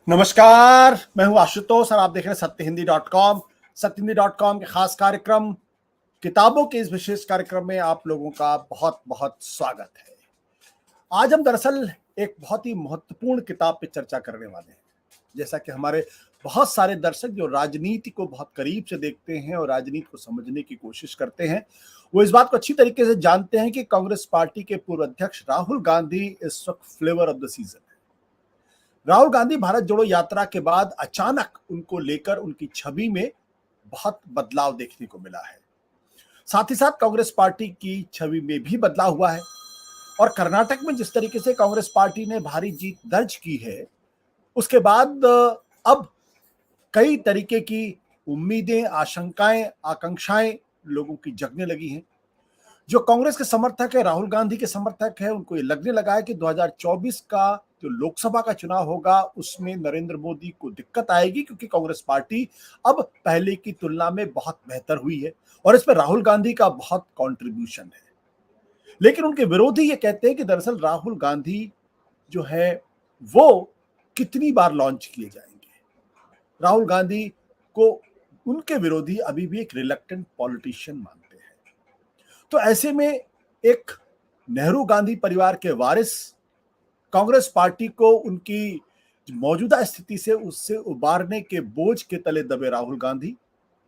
नमस्कार, मैं हूं आशुतोष और आप देख रहे हैं सत्यहिंदी.com। सत्यहिंदी.com के खास कार्यक्रम किताबों के इस विशेष कार्यक्रम में आप लोगों का बहुत बहुत स्वागत है। आज हम दरअसल एक बहुत ही महत्वपूर्ण किताब पे चर्चा करने वाले हैं। जैसा कि हमारे बहुत सारे दर्शक जो राजनीति को बहुत करीब से देखते हैं और राजनीति को समझने की कोशिश करते हैं, वो इस बात को अच्छी तरीके से जानते हैं कि कांग्रेस पार्टी के पूर्व अध्यक्ष राहुल गांधी इस वक्त flavour of the season. Rahul Gandhi Bharat जोड़ो यात्रा के बाद अचानक उनको लेकर उनकी छवि में बहुत बदलाव देखने को मिला है। साथ ही साथ कांग्रेस पार्टी की छवि में भी बदलाव हुआ है और कर्नाटक में जिस तरीके से कांग्रेस पार्टी ने भारी जीत दर्ज की है, उसके बाद अब कई तरीके की उम्मीदें, आशंकाएं, आकांक्षाएं लोगों की जगने लगी हैं। जो कांग्रेस के समर्थक है, राहुल गांधी के समर्थक है, उनको ये लगने लगा है कि 2024 का जो लोकसभा का चुनाव होगा उसमें नरेंद्र मोदी को दिक्कत आएगी, क्योंकि कांग्रेस पार्टी अब पहले की तुलना में बहुत बेहतर हुई है और इस पर राहुल गांधी का बहुत कंट्रीब्यूशन है। लेकिन उनके विरोधी ये कहते हैं कि दरअसल राहुल गांधी जो है वो कितनी बार लॉन्च किए जाएंगे। राहुल गांधी को उनके विरोधी अभी भी एक रिलक्टेंट पॉलिटिशियन मानते हैं। तो ऐसे में एक नेहरू गांधी परिवार के वारिस कांग्रेस पार्टी को उनकी मौजूदा स्थिति से उससे उबारने के बोझ के तले दबे राहुल गांधी,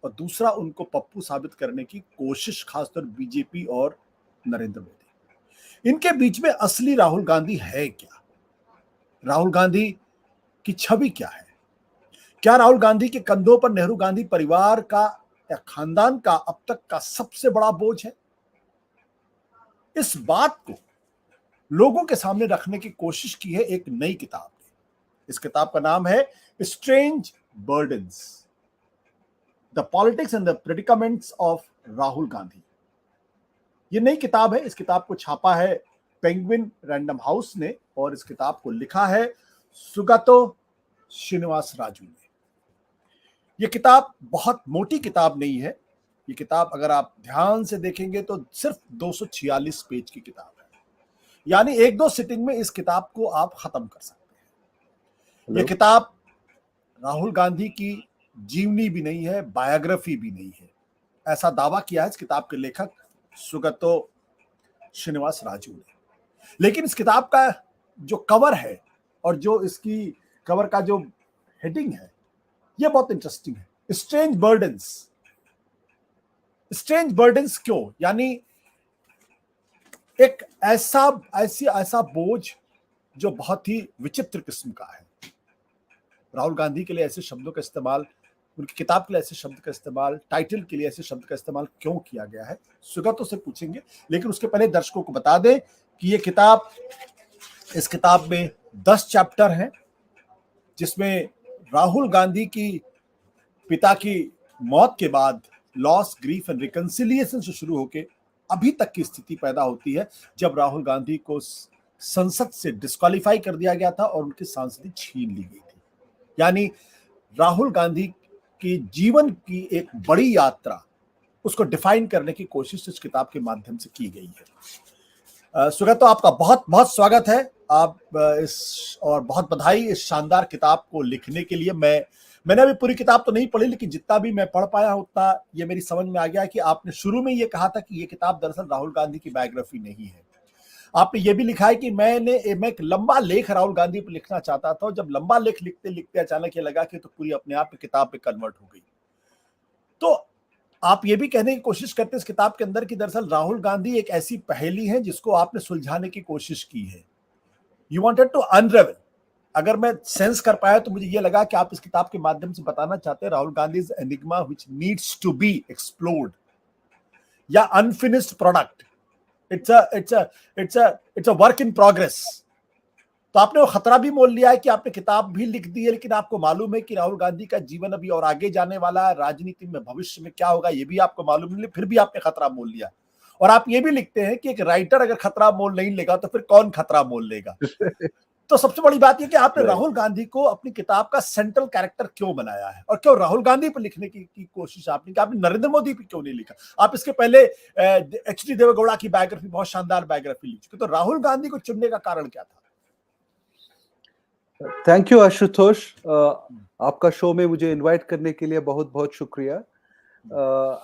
और दूसरा उनको पप्पू साबित करने की कोशिश खासतौर बीजेपी और नरेंद्र मोदी। इनके बीच में असली राहुल गांधी है क्या? राहुल गांधी की छवि क्या है? क्या राहुल गांधी के कंधों पर नेहरू गांधी परिवार का या खानदान का अब तक का सबसे बड़ा बोझ है? इस बात को लोगों के सामने रखने की कोशिश की है एक नई किताब ने। इस किताब का नाम है strange burdens, the politics and the predicaments of Rahul Gandhi. ये नई किताब है। इस किताब को छापा है पेंगुइन रैंडम हाउस ने और इस किताब को लिखा है सुगतो श्रीनिवासराजू ने। ये किताब बहुत मोटी किताब नहीं है। ये किताब अगर आप ध्यान से देखेंगे तो सिर्फ 246 पेज की किताब है, यानी एक दो सिटिंग में इस किताब को आप खत्म कर सकते हैं। यह किताब राहुल गांधी की जीवनी भी नहीं है, बायोग्राफी भी नहीं है, ऐसा दावा किया है इस किताब के लेखक सुगतो श्रीनिवासराजू ने। लेकिन इस किताब का जो कवर है और जो इसकी कवर का जो हेडिंग है, यह बहुत इंटरेस्टिंग है। Strange burdens. स्ट्रेंज बर्डन्स क्यों? यानी एक ऐसा बोझ जो बहुत ही विचित्र किस्म का है। राहुल गांधी के लिए ऐसे शब्दों का इस्तेमाल, उनकी किताब के लिए ऐसे शब्द का इस्तेमाल, टाइटल के लिए ऐसे शब्द का इस्तेमाल क्यों किया गया है, सुगतो से पूछेंगे। लेकिन उसके पहले दर्शकों को बता दें कि इस किताब में 10 चैप्टर हैं, जिसमें राहुल गांधी की पिता की मौत के बाद लॉस, ग्रीफ एंड रिकंसिलिएशन से शुरू होकर अभी तक की स्थिति पैदा होती है जब राहुल गांधी को संसद से डिस्क्वालीफाई कर दिया गया था और उनकी सांसदी छीन ली गई थी। यानी राहुल गांधी की जीवन की एक बड़ी यात्रा, उसको डिफाइन करने की कोशिश इस किताब के माध्यम से की गई है। सुगतो, आपका बहुत बहुत स्वागत है। आप और बहुत बधाई इस शानदार किताब को लिखने के लिए। मैंने अभी पूरी किताब तो नहीं पढ़ी, लेकिन जितना भी मैं पढ़ पाया उतना ये मेरी समझ में आ गया कि आपने शुरू में ये कहा था कि ये किताब दरअसल राहुल गांधी की बायोग्राफी नहीं है। आपने ये भी लिखा है कि मैं एक लंबा लेख राहुल गांधी पर लिखना चाहता था और जब लंबा लेख लिखते लिखते अचानक ये लगा कि तो पूरी अपने आप किताब पे कन्वर्ट हो गई। तो आप ये भी कहने की कोशिश करते हैं इस किताब के अंदर कि दरअसल राहुल गांधी एक ऐसी पहेली है जिसको आपने सुलझाने की कोशिश की है। You wanted to unravel. अगर मैं सेंस कर पाया तो मुझे यह लगा कि आप इस किताब के माध्यम से बताना चाहते हैं Rahul Gandhi is enigma which needs to be explored या unfinished product. It's a work in progress. तो आपने वो खतरा भी मोल लिया है कि आपने किताब भी लिख दी है, लेकिन आपको मालूम है कि राहुल गांधी का जीवन अभी और आगे जाने वाला है, राजनीति में भविष्य में क्या होगा ये भी आपको मालूम नहीं, फिर भी आपने खतरा मोल लिया। और आप ये भी लिखते हैं कि एक राइटर अगर खतरा मोल नहीं लेगा तो फिर कौन खतरा मोल लेगा। तो सबसे बड़ी बात यह कि आपने राहुल गांधी को अपनी किताब का सेंट्रल कैरेक्टर क्यों बनाया है और क्यों राहुल गांधी पर लिखने की कोशिश आपने की? आपने नरेंद्र मोदी पर क्यों नहीं लिखा? आप इसके पहले एच.डी. देवेगौड़ा की बायोग्राफी, बहुत शानदार बायोग्राफी लिख चुके, तो राहुल गांधी को चुनने का कारण क्या था? Thank you Ashutosh. आपका शो में मुझे इनवाइट करने के लिए बहुत बहुत शुक्रिया.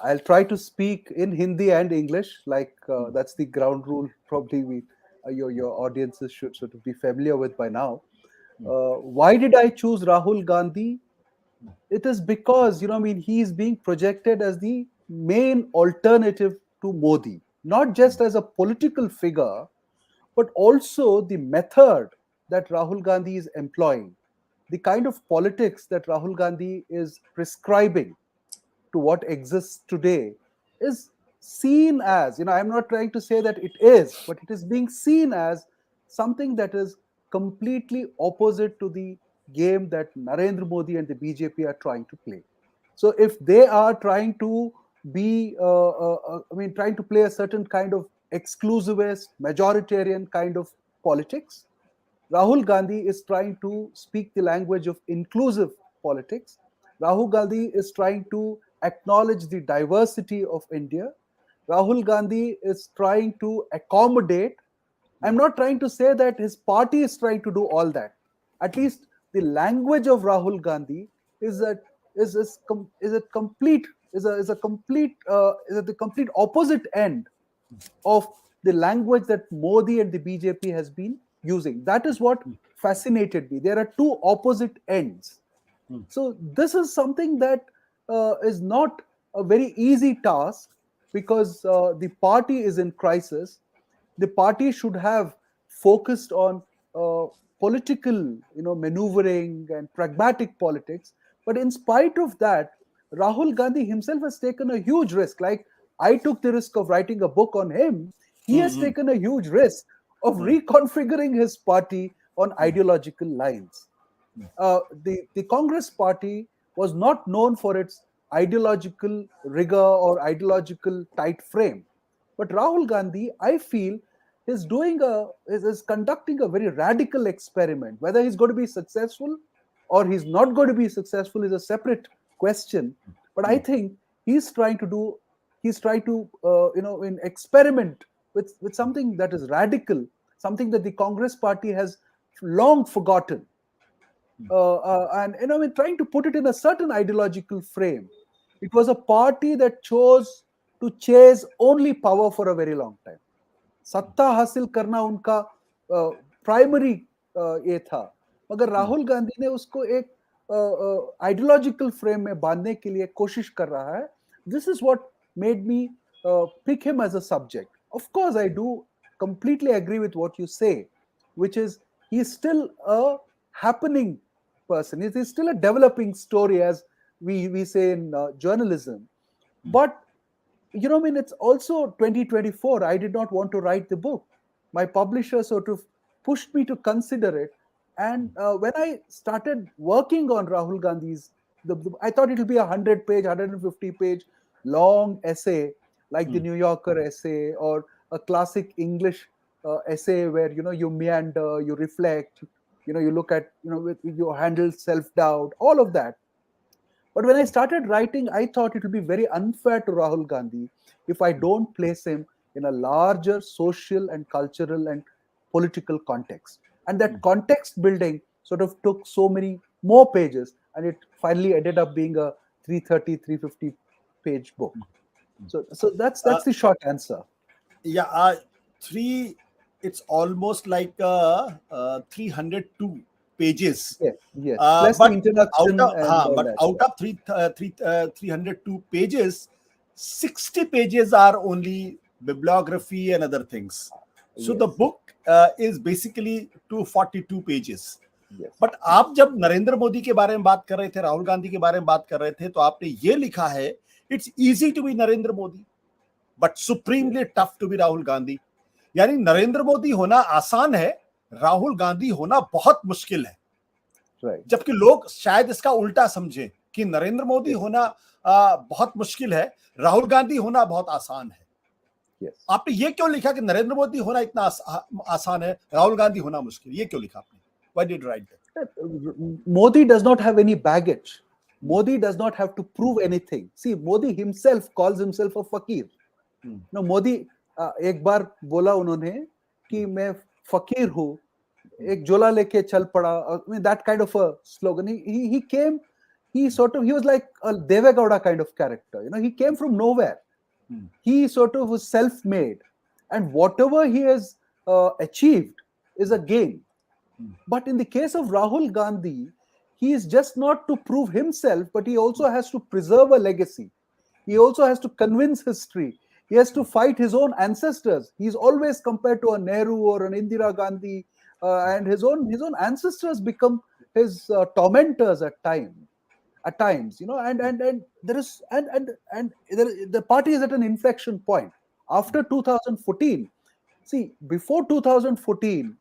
I'll try to speak in Hindi and English, like that's the ground rule. Probably your audiences should sort of be familiar with by now. Why did I choose Rahul Gandhi? It is because, I mean, he is being projected as the main alternative to Modi, not just as a political figure, but also the method that Rahul Gandhi is employing, the kind of politics that Rahul Gandhi is prescribing to what exists today is seen as, I'm not trying to say that it is, but it is being seen as something that is completely opposite to the game that Narendra Modi and the BJP are trying to play. So if they are trying to trying to play a certain kind of exclusivist, majoritarian kind of politics, Rahul Gandhi is trying to speak the language of inclusive politics. Rahul Gandhi is trying to acknowledge the diversity of India. Rahul Gandhi is trying to accommodate. I'm not trying to say that his party is trying to do all that. At least the language of Rahul Gandhi is at the complete opposite end of the language that Modi and the BJP has been using. That is what fascinated me. There are two opposite ends. So this is something that is not a very easy task, because the party is in crisis. The party should have focused on political, maneuvering and pragmatic politics. But in spite of that, Rahul Gandhi himself has taken a huge risk. Like, I took the risk of writing a book on him. He has taken a huge risk of reconfiguring his party on ideological lines. The Congress party was not known for its ideological rigor or ideological tight frame. But Rahul Gandhi, I feel, is conducting a very radical experiment. Whether he's going to be successful or he's not going to be successful is a separate question. But I think he's trying to experiment with something that is radical, something that the Congress party has long forgotten. Trying to put it in a certain ideological frame. It was a party that chose to chase only power for a very long time. सत्ता हासिल करना उनका primary ये था, मगर राहुल गांधी ने उसको एक आइडियोलॉजिकल फ्रेम में बांधने के लिए कोशिश कर रहा है. This is what made me pick him as a subject. Of course, I do completely agree with what you say, which is he is still a happening person. It is still a developing story, as we say in journalism. But it's also 2024. I did not want to write the book. My publisher sort of pushed me to consider it. And when I started working on Rahul Gandhi's, I thought it will be 100-page, 150-page long essay, like the New Yorker essay, or a classic English essay where, you meander, you reflect, you look at, you handle self-doubt, all of that. But when I started writing, I thought it would be very unfair to Rahul Gandhi if I don't place him in a larger social and cultural and political context. And that context building sort of took so many more pages, and it finally ended up being a 330, 350-page book. So that's the short answer. Yeah, it's almost like 302 pages. Yes. Plus the introduction. Out of 302 pages, 60 pages are only bibliography and other things. So the book is basically 242 pages. But आप जब नरेंद्र मोदी के बारे में बात कर रहे थे, राहुल गांधी के बारे में बात कर रहे थे, तो आपने ये लिखा है, it's easy to be Narendra Modi but supremely tough to be Rahul Gandhi. यानी नरेंद्र मोदी होना आसान है, राहुल गांधी होना बहुत मुश्किल है. जबकि लोग शायद इसका उल्टा समझे कि नरेंद्र मोदी होना बहुत मुश्किल है, राहुल गांधी होना बहुत आसान है. आपने ये क्यों लिखा कि नरेंद्र मोदी होना इतना आसान है, राहुल गांधी होना मुश्किल? ये क्यों लिखा आपने? Why did you write that? Modi does not have any baggage. Modi does not have to prove anything. See, Modi himself calls himself a fakir. No, Modi एक बार बोला उन्होंने कि मैं फकीर हूँ, ek jola leke chal pada. I mean, that kind of a slogan. He came, he was like a Devegowda kind of character. He came from nowhere. He sort of was self-made, and whatever he has achieved is a gain. But in the case of Rahul Gandhi, he is just not to prove himself, but he also has to preserve a legacy. He also has to convince history. He has to fight his own ancestors. He's always compared to a Nehru or an Indira Gandhi, and his own ancestors become his tormentors at times. And there is the party is at an inflection point after 2014. See, before 2014,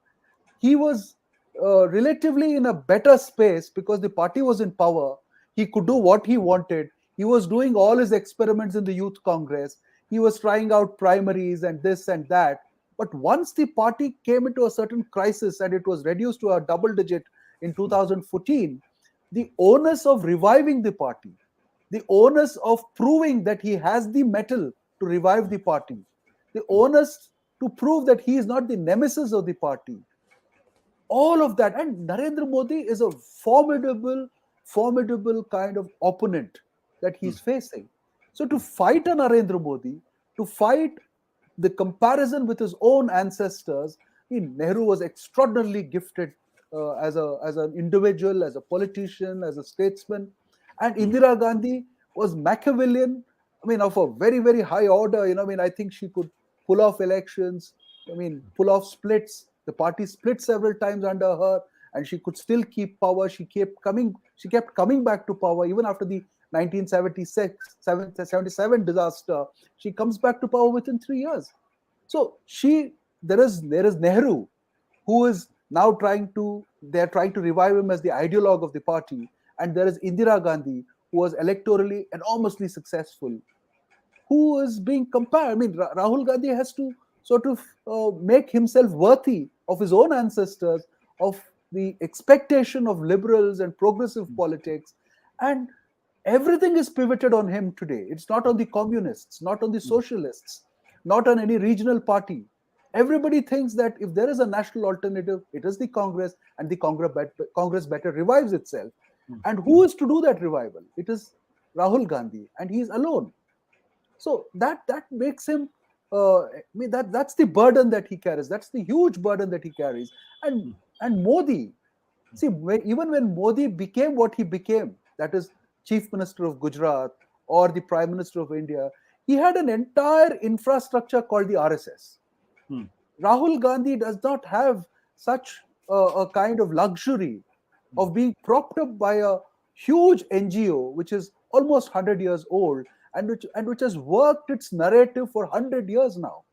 he was relatively in a better space because the party was in power. He could do what he wanted. He was doing all his experiments in the Youth Congress. He was trying out primaries and this and that. But once the party came into a certain crisis and it was reduced to a double digit in 2014, the onus of reviving the party, the onus of proving that he has the mettle to revive the party, the onus to prove that he is not the nemesis of the party, all of that. And Narendra Modi is a formidable kind of opponent that he's facing. So to fight a Narendra Modi, to fight the comparison with his own ancestors, Nehru was extraordinarily gifted as an individual, as a politician, as a statesman. And Indira Gandhi was Machiavellian, of a very, very high order. I think she could pull off elections, pull off splits. The party split several times under her, and she could still keep power. She kept coming back to power even after the 1977 disaster. She comes back to power within 3 years. So there is Nehru, who is now they're trying to revive him as the ideologue of the party, and there is Indira Gandhi, who was electorally enormously successful, who is being compared. Rahul Gandhi has to sort of make himself worthy of his own ancestors, of the expectation of liberals and progressive politics, and everything is pivoted on him today. It's not on the communists, not on the socialists, not on any regional party. Everybody thinks that if there is a national alternative, it is the Congress, and the Congress better revives itself. And who is to do that revival? It is Rahul Gandhi, and he is alone. So that makes him, that's the burden that he carries. That's the huge burden that he carries. And Modi, see, even when Modi became what he became, that is Chief Minister of Gujarat or the Prime Minister of India, he had an entire infrastructure called the RSS. Rahul Gandhi does not have such a kind of luxury of being propped up by a huge NGO, which is almost 100 years old, and which has worked its narrative for 100 years now.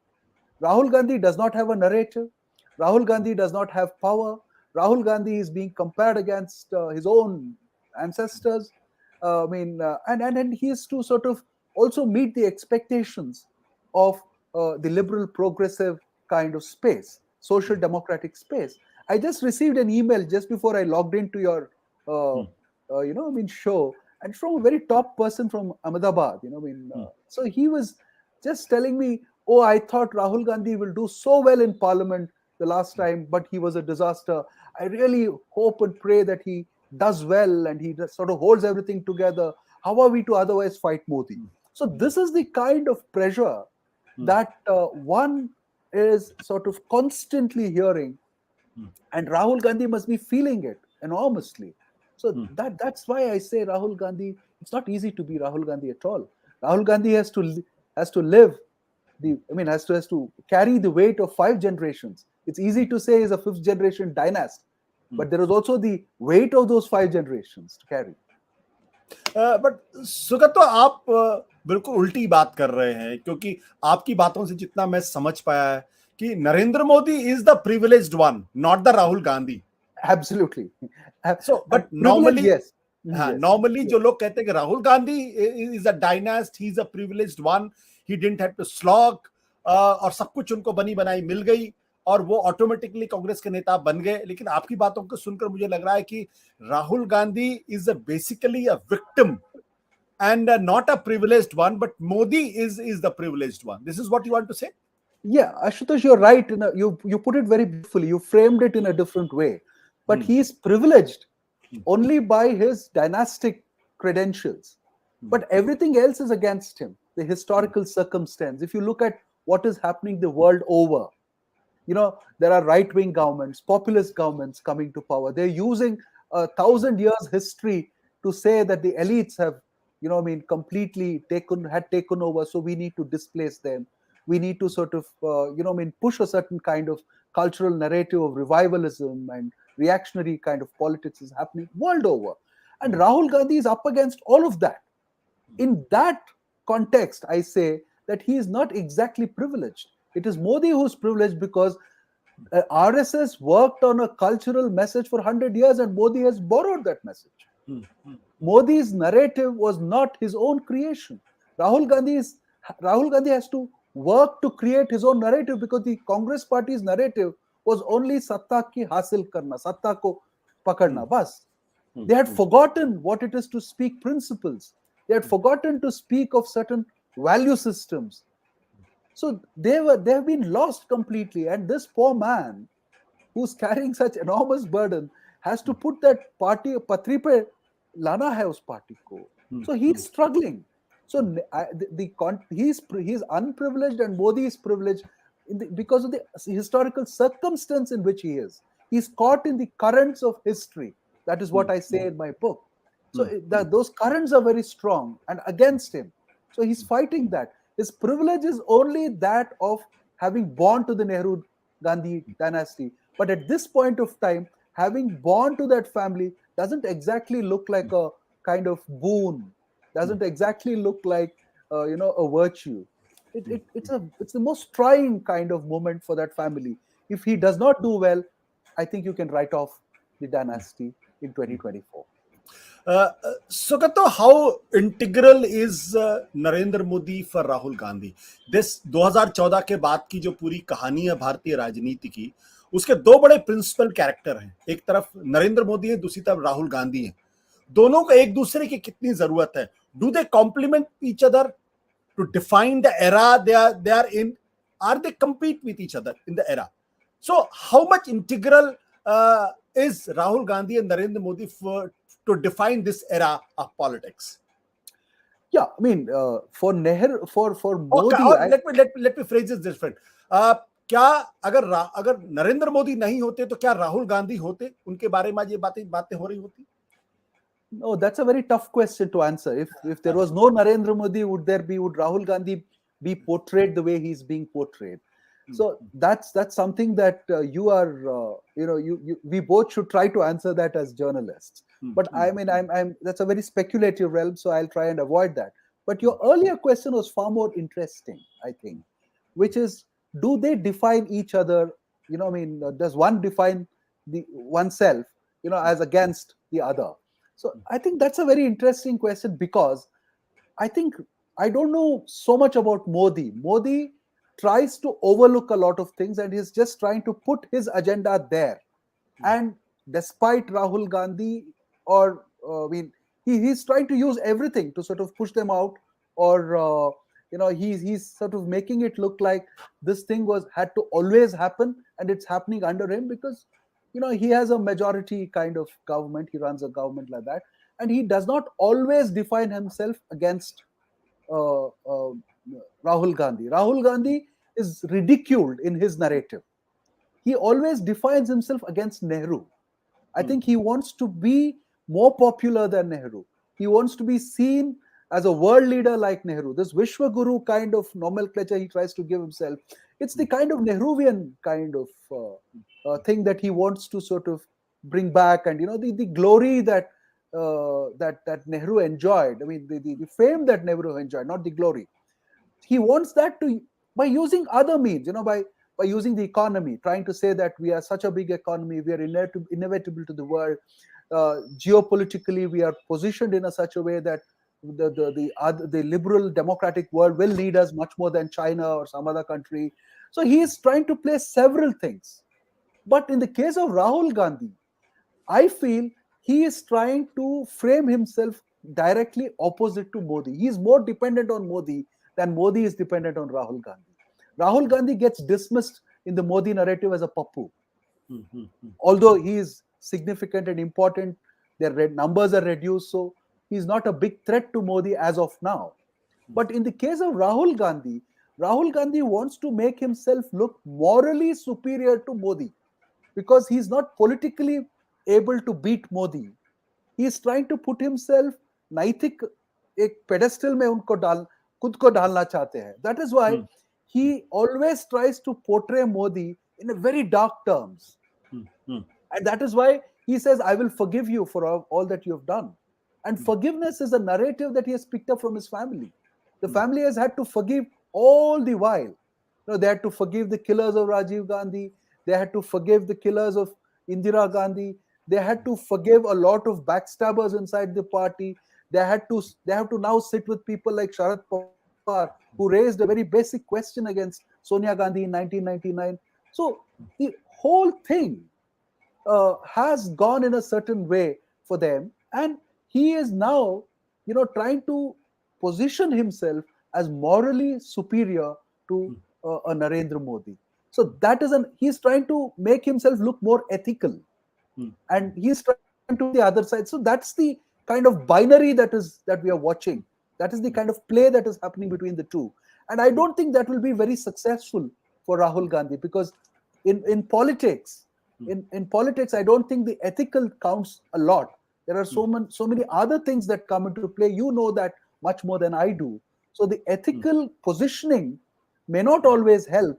Rahul Gandhi does not have a narrative. Rahul Gandhi does not have power. Rahul Gandhi is being compared against his own ancestors. And he is to sort of also meet the expectations of the liberal progressive kind of space, social democratic space. I just received an email just before I logged into your show, and from a very top person from Ahmedabad. So he was just telling me, oh, I thought Rahul Gandhi will do so well in parliament the last time, but he was a disaster. I really hope and pray that he does well and he sort of holds everything together. How are we to otherwise fight Modi? So this is the kind of pressure that one is sort of constantly hearing, and Rahul Gandhi must be feeling it enormously. So that's why I say Rahul Gandhi, it's not easy to be Rahul Gandhi at all. Rahul Gandhi has to live has to carry the weight of 5 generations. It's easy to say he's a 5th generation dynast, but there is also the weight of those 5 generations to carry. But Sugat, आप बिल्कुल उल्टी बात कर रहे हैं, क्योंकि आपकी बातों से जितना मैं समझ पाया है कि Narendra Modi is the privileged one, not the Rahul Gandhi. Absolutely. So, but normally, yes. Normally जो लोग कहते हैं कि Rahul Gandhi is a dynast, he's a privileged one, he didn't have to slog, और सब कुछ उनको बनी बनाई मिल गई और वो ऑटोमेटिकली कांग्रेस के नेता बन गए. लेकिन आपकी बातों को सुनकर मुझे लग रहा है कि Rahul Gandhi is basically a victim and not a privileged one, but Modi is the privileged one. This is what you want to say? Yeah, Ashutosh, you're right. You put it very beautifully. You framed it in a different way. But he is privileged only by his dynastic credentials. But everything else is against him. The historical circumstance. If you look at what is happening the world over, there are right-wing governments, populist governments coming to power. They're using 1,000 years history to say that the elites have, completely taken over. So we need to displace them. We need to sort of, push a certain kind of cultural narrative of revivalism and reactionary kind of politics is happening world over. And Rahul Gandhi is up against all of that. In that context, I say that he is not exactly privileged. It is Modi who's privileged because RSS worked on a cultural message for 100 years and Modi has borrowed that message. Modi's narrative was not his own creation. Rahul Gandhi has to work to create his own narrative because the Congress party's narrative was only satta ki hasil karna, satta ko pakadna, bas. They had forgotten what it is to speak principles. They had forgotten to speak of certain value systems. So they have been lost completely. And this poor man who's carrying such enormous burden has to put that party patri pe lana hai us party ko. So he's struggling. So he's unprivileged and Modi is privileged because of the historical circumstance in which he is. He's caught in the currents of history. That is what I say in my book. So those currents are very strong and against him. So he's fighting that. His privilege is only that of having born to the Nehru Gandhi dynasty. But at this point of time, having born to that family doesn't exactly look like a kind of boon, doesn't exactly look like a virtue. It's the most trying kind of moment for that family. If he does not do well, I think you can write off the dynasty in 2024. Sugata, how integral is Narendra Modi for Rahul Gandhi? This 2014 के बाद की जो पूरी कहानी है भारतीय राजनीति की, उसके दो बड़े प्रिंसिपल कैरेक्टर हैं. एक तरफ नरेंद्र मोदी है, दूसरी तरफ राहुल गांधी है. दोनों को एक दूसरे की कितनी जरूरत है? Do they complement each other to define the era they are in? Are they compete with each other in the era? So how much integral is Rahul Gandhi and Narendra Modi to define this era of politics? Yeah, I mean, for Nehru, for Modi, let me phrase this different. क्या अगर नरेंद्र मोदी नहीं होते तो क्या राहुल गांधी होते? उनके बारे में ये बातें हो रही होती? No, that's a very tough question to answer. If there was no Narendra Modi, would Rahul Gandhi be portrayed the way he's being portrayed? So that's something that we both should try to answer that as journalists. But I mean, that's a very speculative realm, so I'll try and avoid that. But your earlier question was far more interesting, I think, which is, do they define each other? Does one define oneself, as against the other? So I think that's a very interesting question because I think I don't know so much about Modi. Modi tries to overlook a lot of things and he's just trying to put his agenda there. And despite Rahul Gandhi, he's trying to use everything to sort of push them out, or he's sort of making it look like this thing had to always happen and it's happening under him because he has a majority kind of government. He runs a government like that, and he does not always define himself against Rahul Gandhi. Rahul Gandhi is ridiculed in his narrative. He always defines himself against Nehru. I think he wants to be more popular than Nehru. He wants to be seen as a world leader like Nehru. This Vishwaguru kind of nomenclature he tries to give himself. It's the kind of Nehruvian kind of thing that he wants to sort of bring back, and the glory that Nehru enjoyed. I mean, the fame that Nehru enjoyed, not the glory. He wants that by using other means, by using the economy, trying to say that we are such a big economy, we are inevitable to the world. Geopolitically, we are positioned in such a way that the liberal democratic world will need us much more than China or some other country. So he is trying to play several things. But in the case of Rahul Gandhi, I feel he is trying to frame himself directly opposite to Modi. He is more dependent on Modi than Modi is dependent on Rahul Gandhi. Rahul Gandhi gets dismissed in the Modi narrative as a pappu. Hmm. Although he is significant and important, their numbers are reduced, so he's not a big threat to Modi as of now. But in the case of Rahul Gandhi wants to make himself look morally superior to Modi because he's not politically able to beat Modi. He is trying to put himself नैतिक एक pedestal में उनको खुद को डालना चाहते हैं. That is why he always tries to portray Modi in a very dark terms. And that is why he says, I will forgive you for all that you have done. And forgiveness is a narrative that he has picked up from his family. The family has had to forgive all the while. They had to forgive the killers of Rajiv Gandhi. They had to forgive the killers of Indira Gandhi. They had to forgive a lot of backstabbers inside the party. They have to now sit with people like Sharad Pawar, who raised a very basic question against Sonia Gandhi in 1999. So the whole thing has gone in a certain way for them, and he is now, trying to position himself as morally superior to a Narendra Modi. So he's trying to make himself look more ethical, and he's trying to the other side. So that's the kind of binary that we are watching. That is the kind of play that is happening between the two, and I don't think that will be very successful for Rahul Gandhi, because in politics. In politics, I don't think the ethical counts a lot. There are so many other things that come into play. You know that much more than I do. So the ethical positioning may not always help,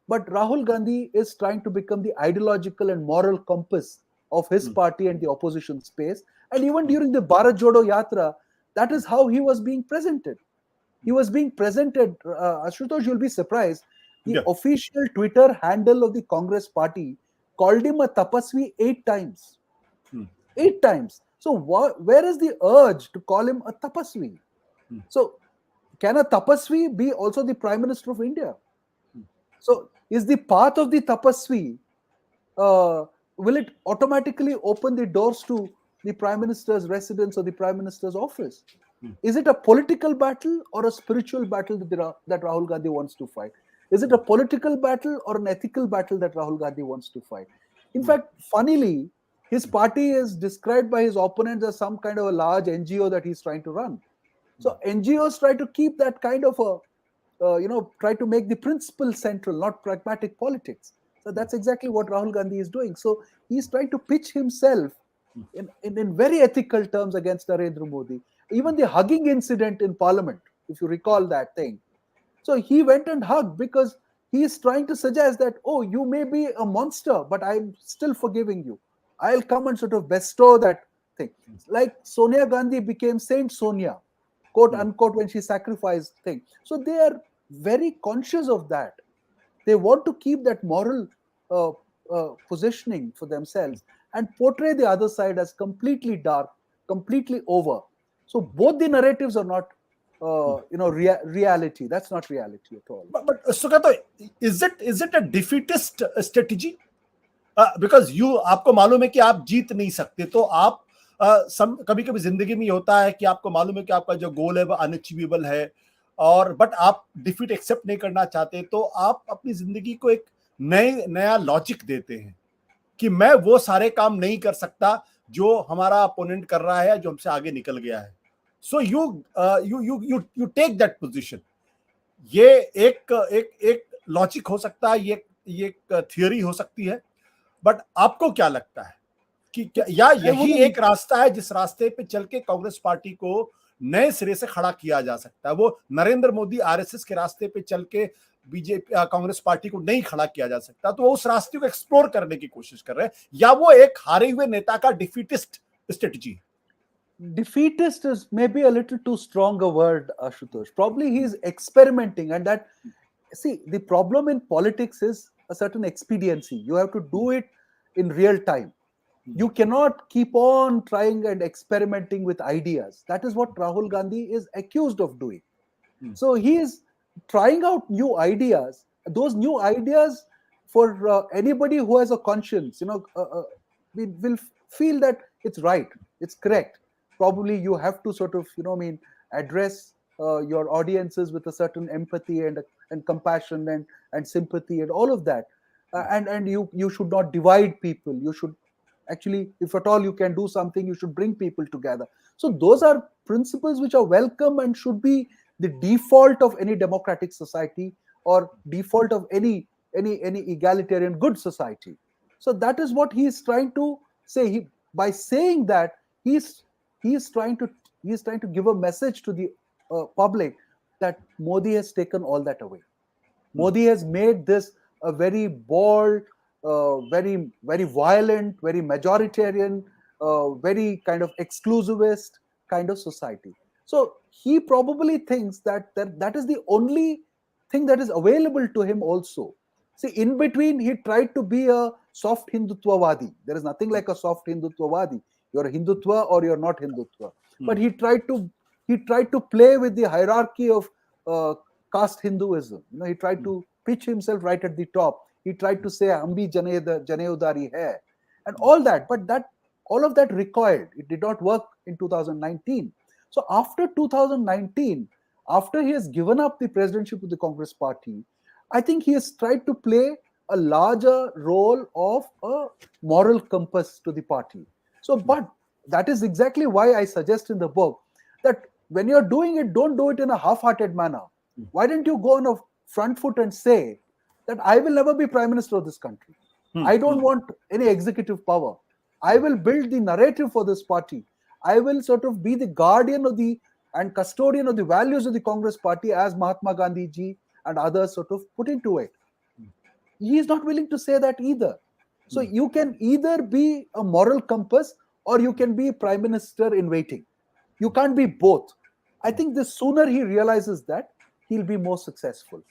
but Rahul Gandhi is trying to become the ideological and moral compass of his party and the opposition space. And even during the Bharat Jodo Yatra, that is how he was being presented. He was being presented, Ashutosh, you'll be surprised. The official Twitter handle of the Congress party called him a tapasvi 8 times. 8 times. So where is the urge to call him a tapasvi? So can a tapasvi be also the Prime Minister of India? So is the path of the tapasvi, will it automatically open the doors to the Prime Minister's residence or the Prime Minister's office? Is it a political battle or a spiritual battle that Rahul Gandhi wants to fight? Is it a political battle or an ethical battle that Rahul Gandhi wants to fight? In fact, funnily, his party is described by his opponents as some kind of a large NGO that he's trying to run. So NGOs try to keep that kind of try to make the principle central, not pragmatic politics. So that's exactly what Rahul Gandhi is doing. So he's trying to pitch himself in very ethical terms against Narendra Modi. Even the hugging incident in Parliament, if you recall that thing. So he went and hugged because he is trying to suggest that, oh, you may be a monster, but I'm still forgiving you. I'll come and sort of bestow that thing. Like Sonia Gandhi became Saint Sonia, quote unquote, when she sacrificed thing. So they are very conscious of that. They want to keep that moral positioning for themselves and portray the other side as completely dark, completely over. So both the narratives are not reality. That's not reality at all. But Sugata, is it a defeatist strategy? Because आपको मालूम है कि आप जीत नहीं सकते, तो आप कभी कभी जिंदगी में होता है कि आपको मालूम है कि आपका जो गोल है वो अनअचीवेबल है, और बट आप डिफीट एक्सेप्ट नहीं करना चाहते, तो आप अपनी जिंदगी को एक नया लॉजिक देते हैं कि मैं वो सारे काम नहीं कर सकता जो हमारा अपोनेंट कर रहा है, जो हमसे आगे निकल गया है. So you take that position. ये एक लॉजिक हो सकता है, ये एक थियोरी हो सकती है, बट आपको क्या लगता है कि या यही एक रास्ता है जिस रास्ते पे चल के कांग्रेस पार्टी को नए सिरे से खड़ा किया जा सकता है? वो नरेंद्र मोदी आरएसएस के रास्ते पे चल के बीजेपी कांग्रेस पार्टी को नहीं खड़ा किया जा सकता, तो वो उस रास्ते को एक्सप्लोर करने की कोशिश कर रहे हैं, या वो एक हारे हुए नेता का defeatist strategy? Defeatist is maybe a little too strong a word, Ashutosh. Probably he is experimenting, and that, see, the problem in politics is a certain expediency. You have to do it in real time. You cannot keep on trying and experimenting with ideas. That is what Rahul Gandhi is accused of doing. So he is trying out new ideas. Those new ideas, for anybody who has a conscience, will feel that it's right, it's correct. Probably you have to sort of, address your audiences with a certain empathy and and compassion and sympathy and all of that. And you should not divide people. You should actually, if at all you can do something, you should bring people together. So those are principles which are welcome and should be the default of any democratic society, or default of any egalitarian good society. So that is what he is trying to say. By saying that, he is trying to give a message to the public that Modi has taken all that away. Modi has made this a very bold, very violent, very majoritarian, very kind of exclusivist kind of society. So he probably thinks that is the only thing that is available to him also. See, in between, he tried to be a soft Hindutvawadi. There is nothing like a soft Hindutvawadi. You're a Hindutva or you're not Hindutva. But he tried to play with the hierarchy of caste Hinduism. He tried to pitch himself right at the top. He tried to say Ambi Janeudari hai and all that. But all of that recoiled. It did not work in 2019. So after 2019, after he has given up the presidency to the Congress party, I think he has tried to play a larger role of a moral compass to the party. So, but that is exactly why I suggest in the book that when you're doing it, don't do it in a half-hearted manner. Why don't you go on a front foot and say that I will never be Prime Minister of this country. I don't want any executive power. I will build the narrative for this party. I will sort of be the guardian of and custodian of the values of the Congress party, as Mahatma Gandhi ji and others sort of put into it. He is not willing to say that either. So you can either be a moral compass or you can be Prime Minister in waiting. You can't be both. I think the sooner he realizes that, he'll be more successful.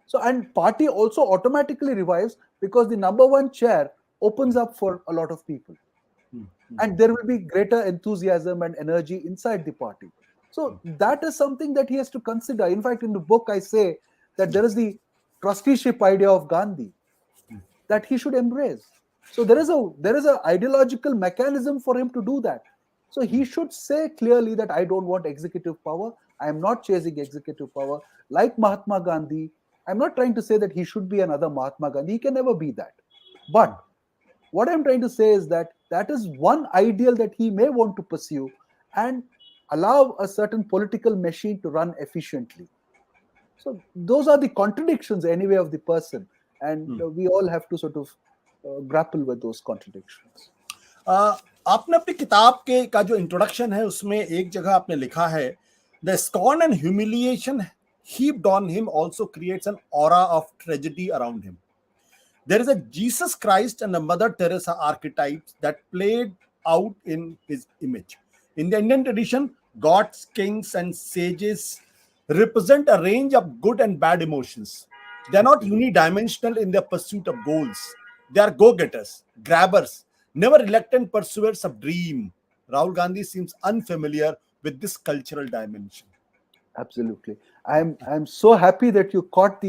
So, and party also automatically revives because the number one chair opens up for a lot of people. And there will be greater enthusiasm and energy inside the party. So that is something that he has to consider. In fact, in the book, I say that there is the trusteeship idea of Gandhi that he should embrace. So there is a ideological mechanism for him to do that. So he should say clearly that I don't want executive power. I am not chasing executive power. Like Mahatma Gandhi, I'm not trying to say that he should be another Mahatma Gandhi. He can never be that. But what I'm trying to say is that is one ideal that he may want to pursue and allow a certain political machine to run efficiently. So those are the contradictions anyway of the person. And we all have to sort of grapple with those contradictions. आपने अपनी किताब का जो introduction है उसमें एक जगह आपने लिखा है, the scorn and humiliation heaped on him also creates an aura of tragedy around him. There is a Jesus Christ and a Mother Teresa archetypes that played out in his image. In the Indian tradition, gods, kings, and sages represent a range of good and bad emotions. They are not unidimensional in their pursuit of goals. They are go-getters, grabbers, never reluctant pursuers of dream. Rahul Gandhi seems unfamiliar with this cultural dimension. Absolutely. I'm so happy that you caught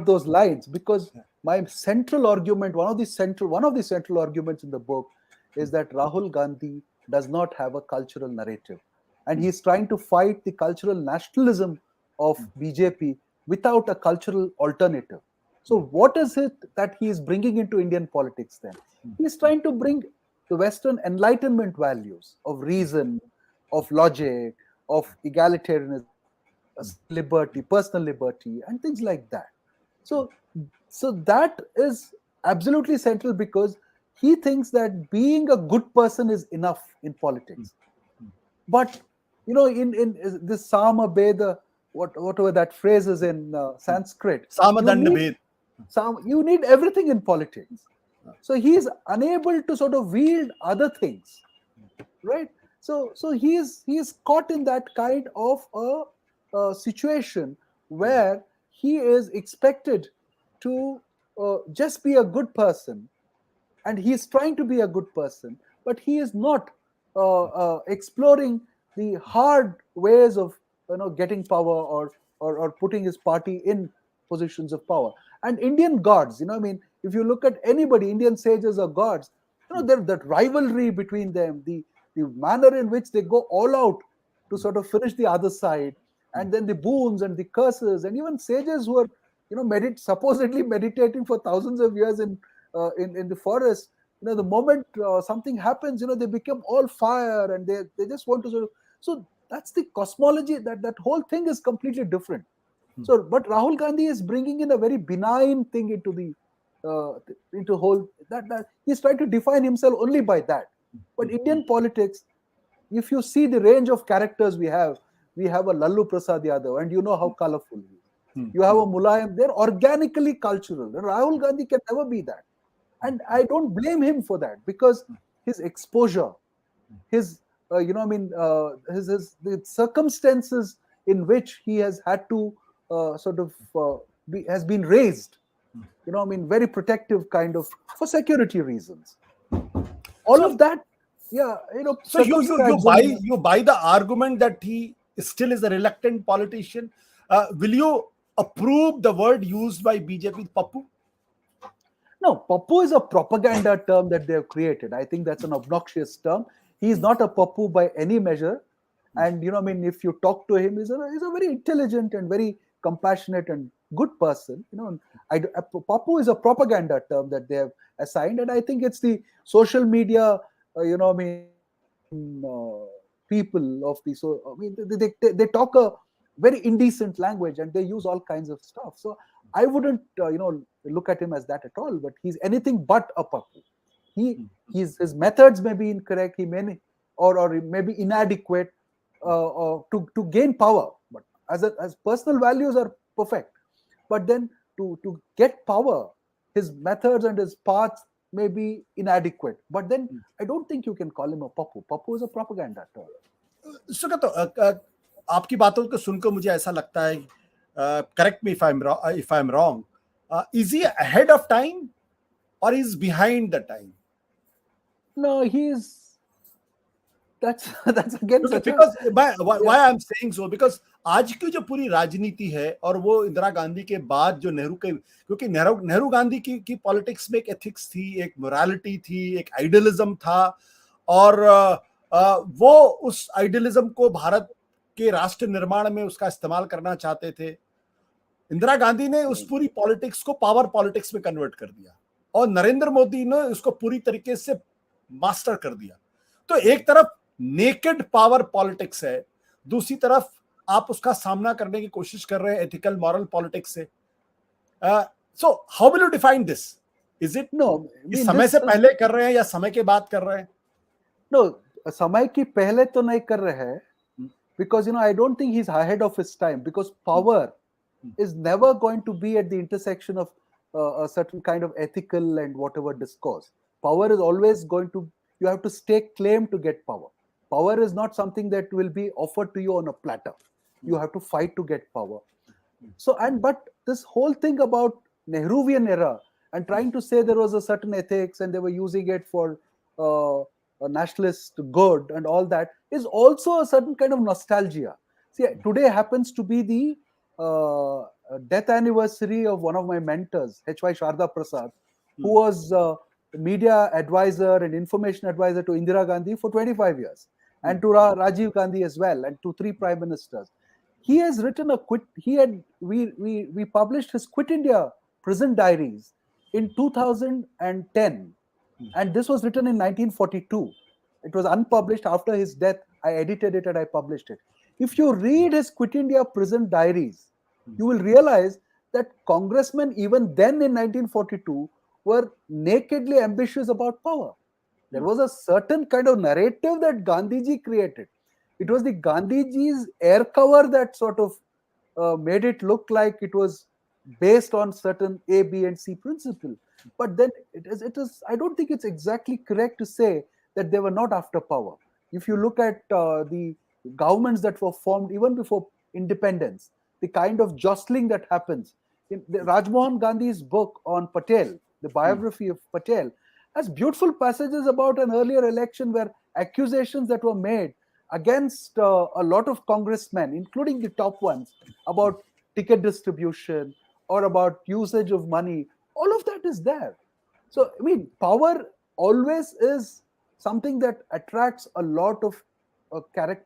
those lines, because my central argument, one of the central arguments in the book is that Rahul Gandhi does not have a cultural narrative. And he's trying to fight the cultural nationalism of BJP without a cultural alternative. So what is it that he is bringing into Indian politics then? He's trying to bring the Western Enlightenment values of reason, of logic, of egalitarianism, liberty, personal liberty, and things like that. So that is absolutely central, because he thinks that being a good person is enough in politics. But in this Sama Beda, whatever that phrase is in Sanskrit, you need everything in politics. So he is unable to sort of wield other things, right? So he is caught in that kind of a situation where he is expected to just be a good person, and he is trying to be a good person, but he is not exploring the hard ways of getting power or putting his party in positions of power. And Indian gods, if you look at anybody, Indian sages or gods, that rivalry between them, the manner in which they go all out to sort of finish the other side, And then the boons and the curses, and even sages who are, supposedly meditating for thousands of years in the forest. The moment something happens, they become all fire, and they just want to sort of. So that's the cosmology. That whole thing is completely different. So, but Rahul Gandhi is bringing in a very benign thing into whole that he's trying to define himself only by that. But Indian politics, if you see the range of characters we have a Lallu Prasad Yadav, and you know how colorful he is. You have a Mulayam. They're organically cultural. Rahul Gandhi can never be that, and I don't blame him for that, because his exposure, his the circumstances in which he has had to has been raised, very protective kind of, for security reasons. All of that, yeah, So you buy the argument that he still is a reluctant politician. Will you approve the word used by BJP, Pappu? No, Pappu is a propaganda term that they have created. I think that's an obnoxious term. He is not a Pappu by any measure. And if you talk to him, he's a very intelligent and very compassionate and good person. Pappu is a propaganda term that they have assigned, and I think it's the social media, people of the they talk a very indecent language, and they use all kinds of stuff. So I wouldn't look at him as that at all. But he's anything but a Pappu. His methods may be incorrect. He may or may be inadequate to gain power. But as personal values are perfect. But then to get power, his methods and his paths may be inadequate. But then I don't think you can call him a Pappu. Pappu is a propaganda term. Sugata, आपकी बातों को सुनकर मुझे ऐसा लगता है, correct me if I'm wrong, is he ahead of time or is behind the time? No, that's again because why I'm saying so, because आज की जो पूरी राजनीति है, और वो इंदिरा गांधी के बाद जो क्योंकि नेहरू गांधी की पॉलिटिक्स में एक एथिक्स थी, एक मोरालिटी थी, एक आइडियलिज्म था, और वो उस आइडियलिज्म को भारत के राष्ट्र निर्माण में उसका इस्तेमाल करना चाहते थे. इंदिरा गांधी ने उस पूरी पॉलिटिक्स को पावर पॉलिटिक्स में कन्वर्ट कर दिया, और नरेंद्र मोदी ने उसको पूरी तरीके से मास्टर कर दिया. तो एक तरफ नेकेड पावर पॉलिटिक्स है, दूसरी तरफ आप उसका सामना करने की कोशिश कर रहे हैं एथिकल मॉरल पॉलिटिक्स से. So how will you define this? Is it समय से पहले कर रहे हैं या समय के बाद कर रहे हैं? नो, समय की पहले तो नहीं कर रहे हैं, because I don't think he's ahead of his time, because power is never going to be at the intersection of a certain kind of ethical and whatever discourse. Power is always going to, you have to stake claim to get power. Power is not something that will be offered to you on a platter. You have to fight to get power. So, but this whole thing about Nehruvian era and trying to say there was a certain ethics and they were using it for a nationalist good and all that is also a certain kind of nostalgia. See, today happens to be the death anniversary of one of my mentors, H.Y. Sharda Prasad, who was media advisor and information advisor to Indira Gandhi for 25 years, and to Rajiv Gandhi as well, and to 3 prime ministers. He has written we published his Quit India Prison Diaries in 2010, and this was written in 1942. It was unpublished after his death. I edited it and I published it. If you read his Quit India Prison Diaries, you will realize that congressmen even then in 1942 were nakedly ambitious about power. There was a certain kind of narrative that Gandhiji created. It was the Gandhiji's air cover that sort of made it look like it was based on certain A, B, and C principle. But then it is. I don't think it's exactly correct to say that they were not after power. If you look at the governments that were formed even before independence, the kind of jostling that happens. In Rajmohan Gandhi's book on Patel, the biography of Patel, has beautiful passages about an earlier election where accusations that were made against a lot of congressmen, including the top ones, about ticket distribution or about usage of money. All of that is there. So, I mean, power always is something that attracts a lot of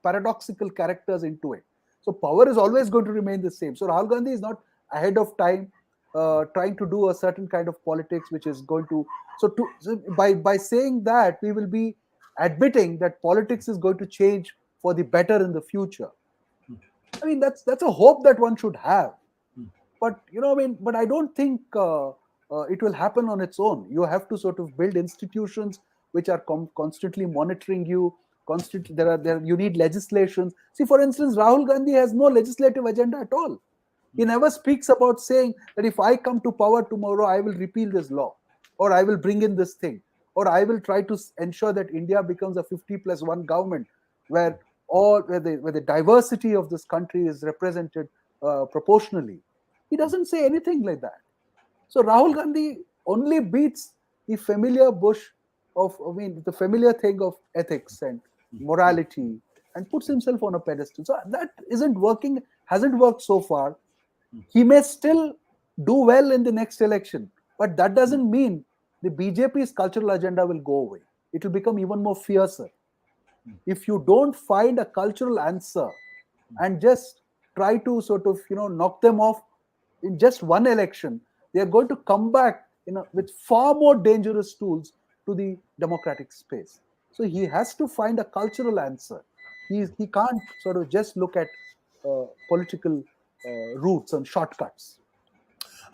paradoxical characters into it. So power is always going to remain the same. So Rahul Gandhi is not ahead of time, trying to do a certain kind of politics, which is going to. So by saying that, we will be admitting that politics is going to change for the better in the future. I mean, that's a hope that one should have. But but I don't think it will happen on its own. You have to sort of build institutions which are constantly monitoring you. You need legislations. See, for instance, Rahul Gandhi has no legislative agenda at all. He never speaks about saying that if I come to power tomorrow, I will repeal this law, or I will bring in this thing, or I will try to ensure that India becomes a 50+1 government where the diversity of this country is represented proportionally. He doesn't say anything like that. So Rahul Gandhi only beats the familiar the familiar thing of ethics and morality, and puts himself on a pedestal. So that isn't working, hasn't worked so far. He may still do well in the next election, but that doesn't mean the BJP's cultural agenda will go away. It will become even more fiercer. If you don't find a cultural answer and just try to sort of knock them off in just one election, they are going to come back with far more dangerous tools to the democratic space. So he has to find a cultural answer. He can't sort of just look at political routes and shortcuts.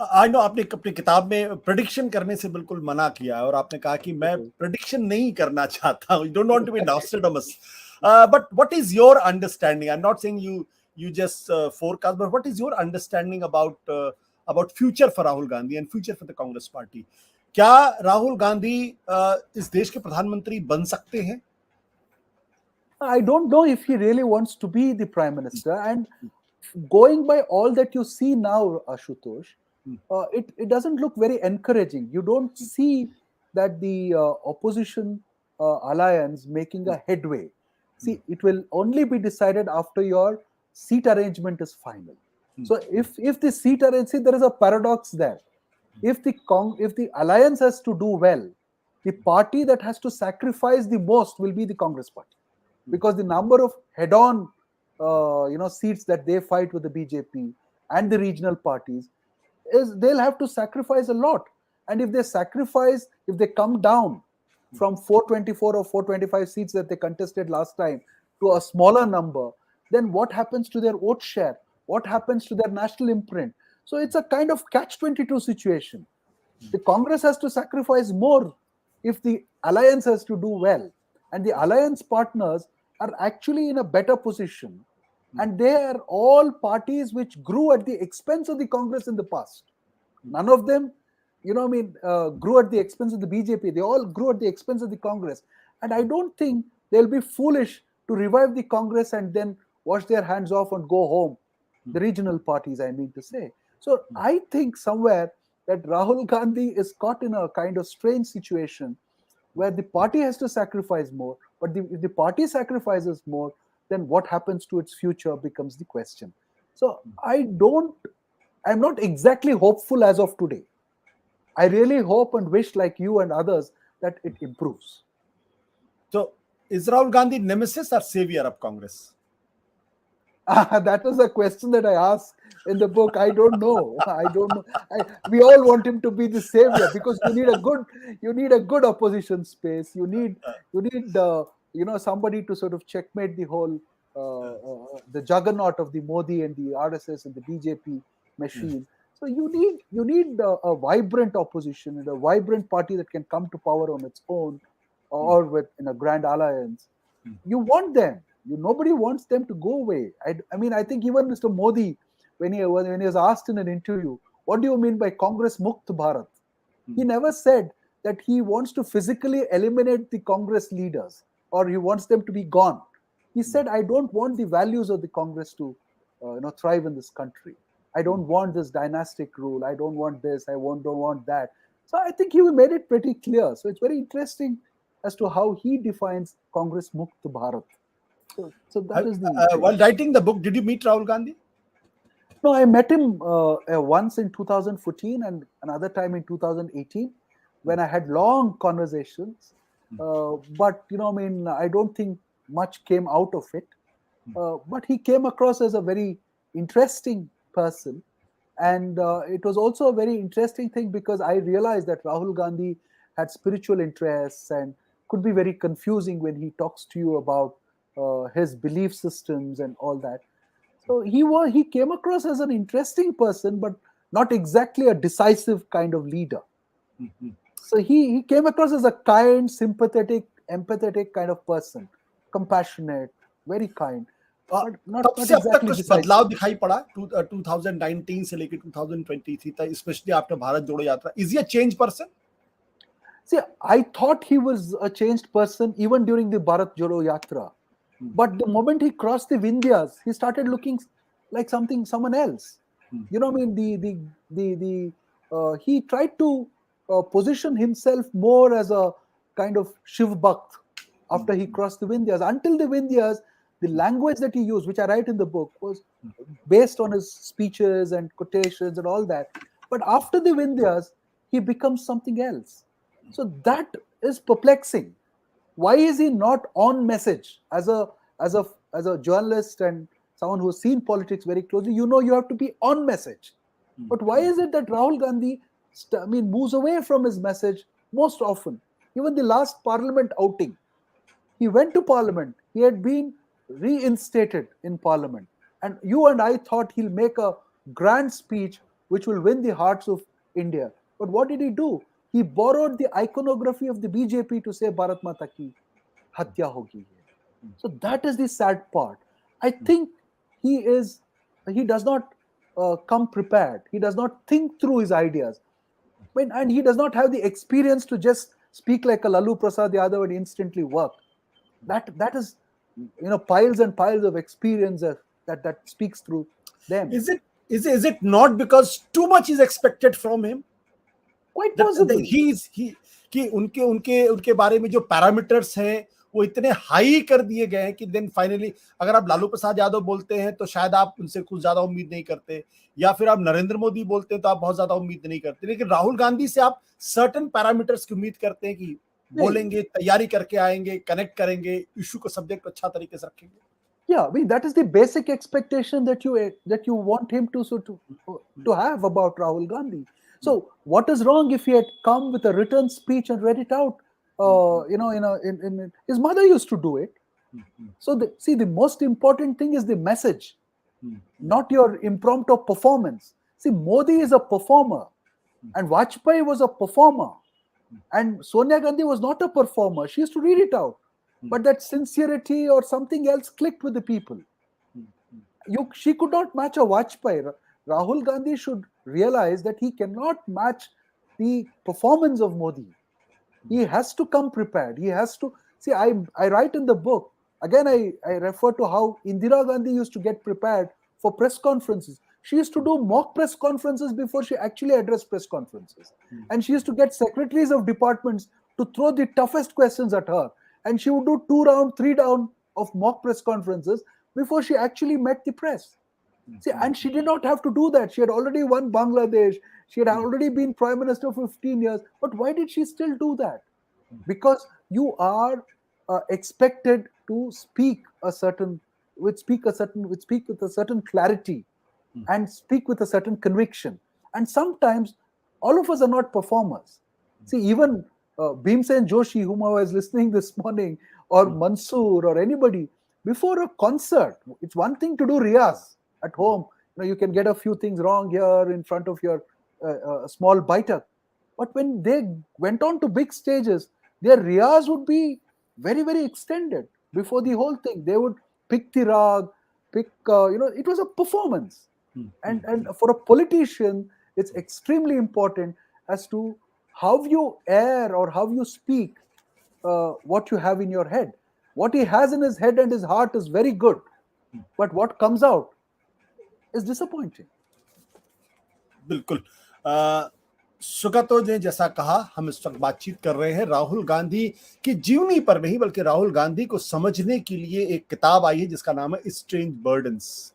I know आपने अपनी किताब में prediction करने से बिल्कुल मना किया है और आपने कहा कि मैं प्रेडिक्शन नहीं करना चाहता हूं. You don't want to be Nostradamus. But what is your understanding? I'm not saying you just forecast, but what is your understanding about future for Rahul Gandhi and future for the Congress Party? क्या राहुल गांधी इस देश के प्रधानमंत्री बन सकते हैं? I don't know if he really wants to be the prime minister. And going by all that you see now, Ashutosh, it doesn't look very encouraging. You don't see that the opposition alliance making a headway. See, it will only be decided after your seat arrangement is final. So if the seat arrangement, there is a paradox there. If the alliance has to do well, the party that has to sacrifice the most will be the Congress Party, because the number of head-on seats that they fight with the BJP and the regional parties is they'll have to sacrifice a lot. And if they come down from 424 or 425 seats that they contested last time to a smaller number, then what happens to their vote share? What happens to their national imprint? So it's a kind of catch-22 situation. The Congress has to sacrifice more if the alliance has to do well. And the alliance partners are actually in a better position. And they are all parties which grew at the expense of the Congress in the past. None of them, grew at the expense of the BJP. They all grew at the expense of the Congress. And I don't think they'll be foolish to revive the Congress and then wash their hands off and go home. The regional parties, I mean to say. So I think somewhere that Rahul Gandhi is caught in a kind of strange situation where the party has to sacrifice more. But if the party sacrifices more, then what happens to its future becomes the question. So I'm not exactly hopeful as of today. I really hope and wish, like you and others, that it improves. So is Rahul Gandhi nemesis or savior of Congress? That was a question that I asked in the book. I don't know. We all want him to be the savior, because you need a good opposition space. You need somebody to sort of checkmate the whole the juggernaut of the Modi and the RSS and the BJP machine. So you need a vibrant opposition and a vibrant party that can come to power on its own or in a grand alliance. You want them. Nobody wants them to go away. I think even Mr. Modi, when he was asked in an interview, what do you mean by Congress Mukt Bharat? He never said that he wants to physically eliminate the Congress leaders or he wants them to be gone. He said, I don't want the values of the Congress to thrive in this country. I don't want this dynastic rule. I don't want this. I don't want that. So I think he made it pretty clear. So it's very interesting as to how he defines Congress Mukt Bharat. So that is the. While writing the book, did you meet Rahul Gandhi? No, I met him once in 2014 and another time in 2018 when I had long conversations. But I don't think much came out of it. but he came across as a very interesting person. And it was also a very interesting thing because I realized that Rahul Gandhi had spiritual interests and could be very confusing when he talks to you about his belief systems and all that. So he came across as an interesting person, but not exactly a decisive kind of leader. So he came across as a kind, sympathetic, empathetic kind of person, compassionate, very kind, but तब not से अब तक exactly कुछ बदलाव decisive. दिखाई पड़ा 2019 से लेकर 2023 तक, स्पेशली आफ्टर भारत जोड़ो यात्रा. Is he a change person? See, I thought he was a changed person even during the Bharat Jodo Yatra. But the moment he crossed the Vindhyas, he started looking like someone else. You know, I mean, he tried to position himself more as a kind of Shiv Bhakt after he crossed the Vindhyas. Until the Vindhyas, the language that he used, which I write in the book, was based on his speeches and quotations and all that. But after the Vindhyas, he becomes something else. So that is perplexing. Why is he not on message as a journalist and someone who's seen politics very closely? You know, you have to be on message. But why is it that Rahul Gandhi moves away from his message most often? Even the last parliament outing, he went to parliament. He had been reinstated in parliament, and you and I thought he'll make a grand speech which will win the hearts of India. But what did he do? He borrowed the iconography of the BJP to say Bharat Mata ki hatya hogi hai. So that is the sad part. I think he does not come prepared. He does not think through his ideas. And he does not have the experience to just speak like a Lalu Prasad Yadav and instantly work. That is, piles and piles of experience that speaks through them. Is it not because too much is expected from him? Quite possible. कि उनके बारे में जो parameters हैं वो इतने high कर दिए गए हैं कि देन फाइनली अगर आप लालू प्रसाद यादव बोलते हैं तो शायद आप उनसे कुछ ज्यादा उम्मीद नहीं करते, या फिर आप नरेंद्र मोदी बोलते हैं तो आप बहुत ज्यादा उम्मीद नहीं करते, लेकिन राहुल गांधी से आप सर्टेन पैरामीटर्स की उम्मीद करते हैं कि बोलेंगे, तैयारी करके आएंगे, कनेक्ट करेंगे, इशू को सब्जेक्ट अच्छा तरीके से रखेंगे. Yeah, that is the basic expectation that you want him to have about Rahul Gandhi. So what is wrong if he had come with a written speech and read it out? His mother used to do it. So the most important thing is the message, not your impromptu performance. See, Modi is a performer, and Vajpayee was a performer, and Sonia Gandhi was not a performer. She used to read it out. But that sincerity or something else clicked with the people. She could not match a Vajpayee. Rahul Gandhi should realize that he cannot match the performance of Modi. He has to come prepared. He has to see. I write in the book again. I refer to how Indira Gandhi used to get prepared for press conferences. She used to do mock press conferences before she actually addressed press conferences, and she used to get secretaries of departments to throw the toughest questions at her. And she would do 2 round, 3 round of mock press conferences before she actually met the press. See, and she did not have to do that. She had already won Bangladesh. She had already been prime minister for 15 years. But why did she still do that? Because you are expected to speak with a certain clarity and speak with a certain conviction. And sometimes all of us are not performers. See, even Bhimsen Joshi, whom I was listening this morning, or Mansoor, or anybody, before a concert, it's one thing to do riyaz at home. You can get a few things wrong here in front of your small baitak. But when they went on to big stages, their riyaz would be very, very extended before the whole thing. They would pick the rag, it was a performance. And for a politician, it's extremely important as to how you air or how you speak what you have in your head. What he has in his head and his heart is very good, but what comes out is disappointing. बिल्कुल. सुगतो ने जैसा कहा, हम इस वक्त बातचीत कर रहे हैं राहुल गांधी की जीवनी पर नहीं, बल्कि राहुल गांधी को समझने के लिए एक किताब आई है जिसका नाम है strange burdens,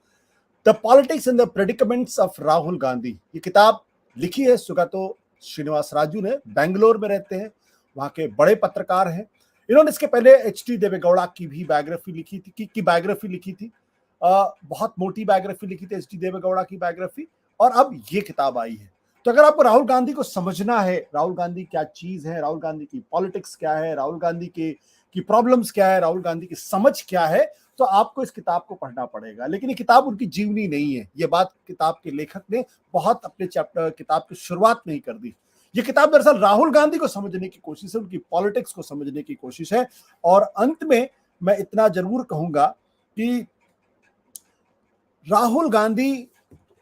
the politics and the predicaments of Rahul Gandhi. ये किताब लिखी है सुगतो श्रीनिवास राजू ने, बेंगलोर में रहते हैं, वहां के बड़े पत्रकार हैं. इन्होंने इसके पहले एच.डी. देवेगौड़ा की भी बायोग्राफी लिखी थी, की बायोग्राफी लिखी थी, बहुत मोटी बायोग्राफी लिखी थी एच.डी. देवेगौड़ा की बायोग्राफी, और अब ये किताब आई है। तो अगर आपको राहुल गांधी को समझना है, राहुल गांधी क्या चीज है, राहुल गांधी की पॉलिटिक्स क्या है, राहुल गांधी की प्रॉब्लम्स क्या है, राहुल गांधी की समझ क्या है, तो आपको इस किताब को पढ़ना पड़ेगा। लेकिन ये किताब उनकी जीवनी नहीं है, ये बात किताब के लेखक ने बहुत अपने चैप्टर किताब की शुरुआत में ही कर दी। ये किताब दरअसल राहुल गांधी को समझने की कोशिश है, उनकी पॉलिटिक्स को समझने की कोशिश है। और अंत में मैं इतना जरूर कहूंगा कि राहुल गांधी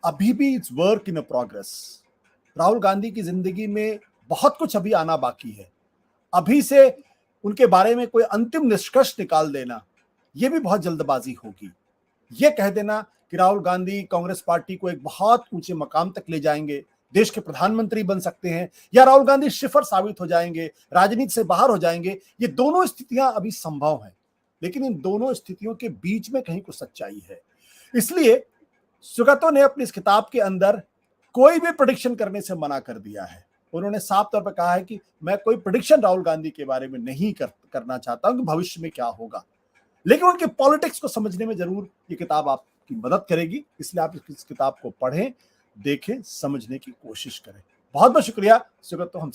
अभी भी it's work in a progress. Rahul Gandhi की जिंदगी में बहुत कुछ अभी आना बाकी है। अभी से उनके बारे में कोई अंतिम निष्कर्ष निकाल देना, यह भी बहुत जल्दबाजी होगी। यह कह देना कि राहुल गांधी कांग्रेस पार्टी को एक बहुत ऊंचे मकाम तक ले जाएंगे, देश के प्रधानमंत्री बन सकते हैं, या राहुल गांधी शिफर साबित हो जाएंगे, राजनीति से बाहर हो जाएंगे, ये दोनों स्थितियां अभी संभव हैं। लेकिन इन दोनों स्थितियों के बीच में कहीं कुछ सच्चाई है। इसलिए सुगतो ने अपनी इस किताब के अंदर कोई भी प्रेडिक्शन करने से मना कर दिया है। उन्होंने साफ तौर पर कहा है कि मैं कोई प्रेडिक्शन राहुल गांधी के बारे में नहीं करना चाहता हूं कि भविष्य में क्या होगा, लेकिन उनके पॉलिटिक्स को समझने में जरूर ये किताब आपकी मदद करेगी। इसलिए आप इस किताब को पढ़ें, देखें, समझने की कोशिश करें। बहुत बहुत शुक्रिया सुगतो हमसे